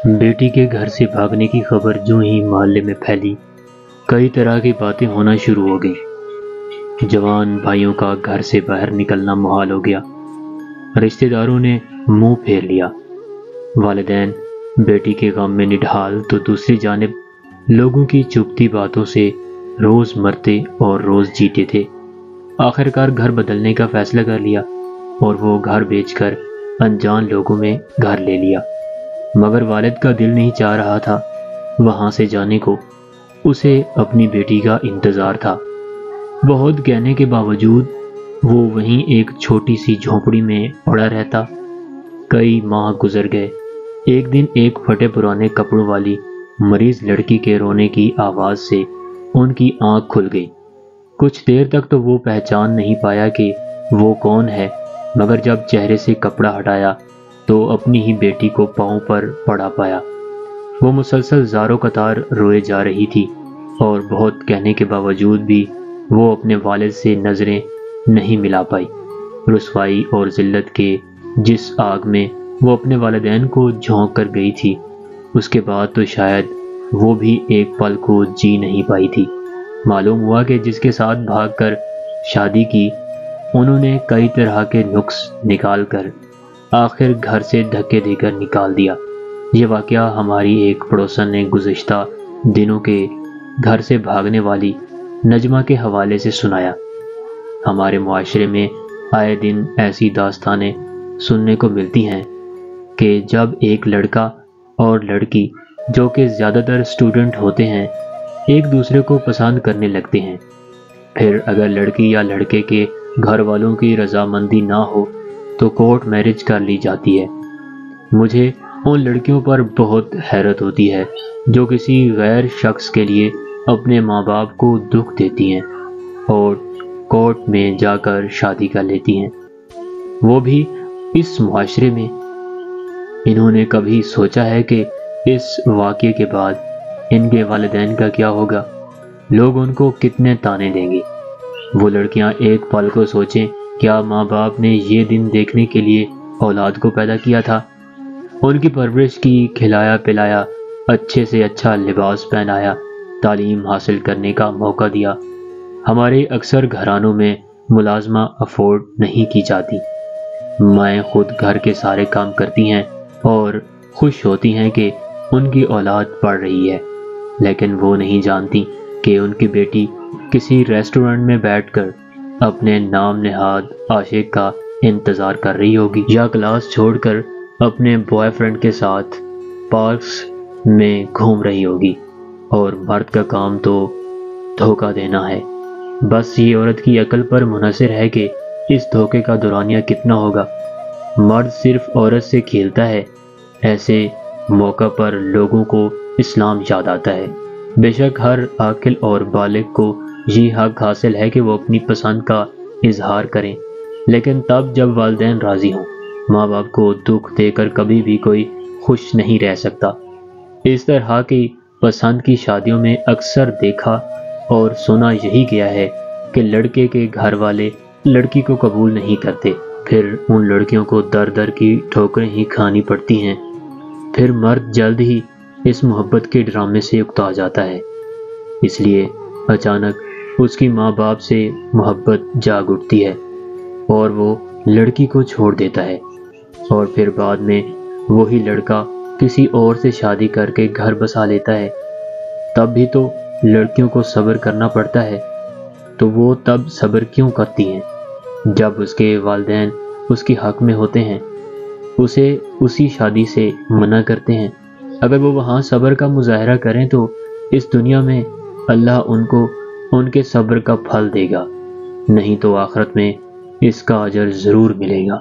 بیٹی کے گھر سے بھاگنے کی خبر جو ہی محلے میں پھیلی، کئی طرح کی باتیں ہونا شروع ہو گئیں۔ جوان بھائیوں کا گھر سے باہر نکلنا محال ہو گیا، رشتہ داروں نے منہ پھیر لیا، والدین بیٹی کے غم میں نڈھال تو دوسری جانب لوگوں کی چبھتی باتوں سے روز مرتے اور روز جیتے تھے۔ آخرکار گھر بدلنے کا فیصلہ کر لیا اور وہ گھر بیچ کر انجان لوگوں میں گھر لے لیا، مگر والد کا دل نہیں چاہ رہا تھا وہاں سے جانے کو، اسے اپنی بیٹی کا انتظار تھا۔ بہت کہنے کے باوجود وہ وہیں ایک چھوٹی سی جھونپڑی میں پڑا رہتا۔ کئی ماہ گزر گئے۔ ایک دن ایک پھٹے پرانے کپڑوں والی مریض لڑکی کے رونے کی آواز سے ان کی آنکھ کھل گئی۔ کچھ دیر تک تو وہ پہچان نہیں پایا کہ وہ کون ہے، مگر جب چہرے سے کپڑا ہٹایا تو اپنی ہی بیٹی کو پاؤں پر پڑا پایا۔ وہ مسلسل زاروں قطار روئے جا رہی تھی اور بہت کہنے کے باوجود بھی وہ اپنے والد سے نظریں نہیں ملا پائی۔ رسوائی اور ذلت کے جس آگ میں وہ اپنے والدین کو جھونک کر گئی تھی، اس کے بعد تو شاید وہ بھی ایک پل کو جی نہیں پائی تھی۔ معلوم ہوا کہ جس کے ساتھ بھاگ کر شادی کی، انہوں نے کئی طرح کے نقص نکال کر آخر گھر سے دھکے دے کر نکال دیا۔ یہ واقعہ ہماری ایک پڑوسن نے گزشتہ دنوں کے گھر سے بھاگنے والی نجمہ کے حوالے سے سنایا۔ ہمارے معاشرے میں آئے دن ایسی داستانیں سننے کو ملتی ہیں کہ جب ایک لڑکا اور لڑکی جو کہ زیادہ تر اسٹوڈنٹ ہوتے ہیں ایک دوسرے کو پسند کرنے لگتے ہیں، پھر اگر لڑکی یا لڑکے کے گھر والوں کی رضامندی نہ ہو تو کورٹ میرج کر لی جاتی ہے۔ مجھے ان لڑکیوں پر بہت حیرت ہوتی ہے جو کسی غیر شخص کے لیے اپنے ماں باپ کو دکھ دیتی ہیں اور کورٹ میں جا کر شادی کر لیتی ہیں، وہ بھی اس معاشرے میں۔ انہوں نے کبھی سوچا ہے کہ اس واقعے کے بعد ان کے والدین کا کیا ہوگا؟ لوگ ان کو کتنے طعنے دیں گے؟ وہ لڑکیاں ایک پل کو سوچیں، کیا ماں باپ نے یہ دن دیکھنے کے لیے اولاد کو پیدا کیا تھا؟ ان کی پرورش کی، کھلایا پلایا، اچھے سے اچھا لباس پہنایا، تعلیم حاصل کرنے کا موقع دیا۔ ہمارے اکثر گھرانوں میں ملازمہ افورڈ نہیں کی جاتی۔ مائیں خود گھر کے سارے کام کرتی ہیں اور خوش ہوتی ہیں کہ ان کی اولاد پڑھ رہی ہے، لیکن وہ نہیں جانتی کہ ان کی بیٹی کسی ریسٹورنٹ میں بیٹھ کر اپنے نام نہاد عاشق کا انتظار کر رہی ہوگی، یا کلاس چھوڑ کر اپنے بوائے فرینڈ کے ساتھ پارکس میں گھوم رہی ہوگی، اور مرد کا کام تو دھوکہ دینا ہے۔ بس یہ عورت کی عقل پر منحصر ہے کہ اس دھوکے کا دورانیہ کتنا ہوگا۔ مرد صرف عورت سے کھیلتا ہے۔ ایسے موقع پر لوگوں کو اسلام یاد آتا ہے۔ بے شک ہر عاقل اور بالغ کو یہ حق حاصل ہے کہ وہ اپنی پسند کا اظہار کریں، لیکن تب جب والدین راضی ہوں۔ ماں باپ کو دکھ دے کر کبھی بھی کوئی خوش نہیں رہ سکتا۔ اس طرح کی پسند کی شادیوں میں اکثر دیکھا اور سنا یہی گیا ہے کہ لڑکے کے گھر والے لڑکی کو قبول نہیں کرتے، پھر ان لڑکیوں کو در در کی ٹھوکریں ہی کھانی پڑتی ہیں۔ پھر مرد جلد ہی اس محبت کے ڈرامے سے اکتا جاتا ہے، اس لیے اچانک اس کی ماں باپ سے محبت جاگ اٹھتی ہے اور وہ لڑکی کو چھوڑ دیتا ہے، اور پھر بعد میں وہی لڑکا کسی اور سے شادی کر کے گھر بسا لیتا ہے۔ تب بھی تو لڑکیوں کو صبر کرنا پڑتا ہے، تو وہ تب صبر کیوں کرتی ہیں جب اس کے والدین اس کی حق میں ہوتے ہیں، اسے اسی شادی سے منع کرتے ہیں؟ اگر وہ وہاں صبر کا مظاہرہ کریں تو اس دنیا میں اللہ ان کو ان کے صبر کا پھل دے گا، نہیں تو آخرت میں اس کا اجر ضرور ملے گا۔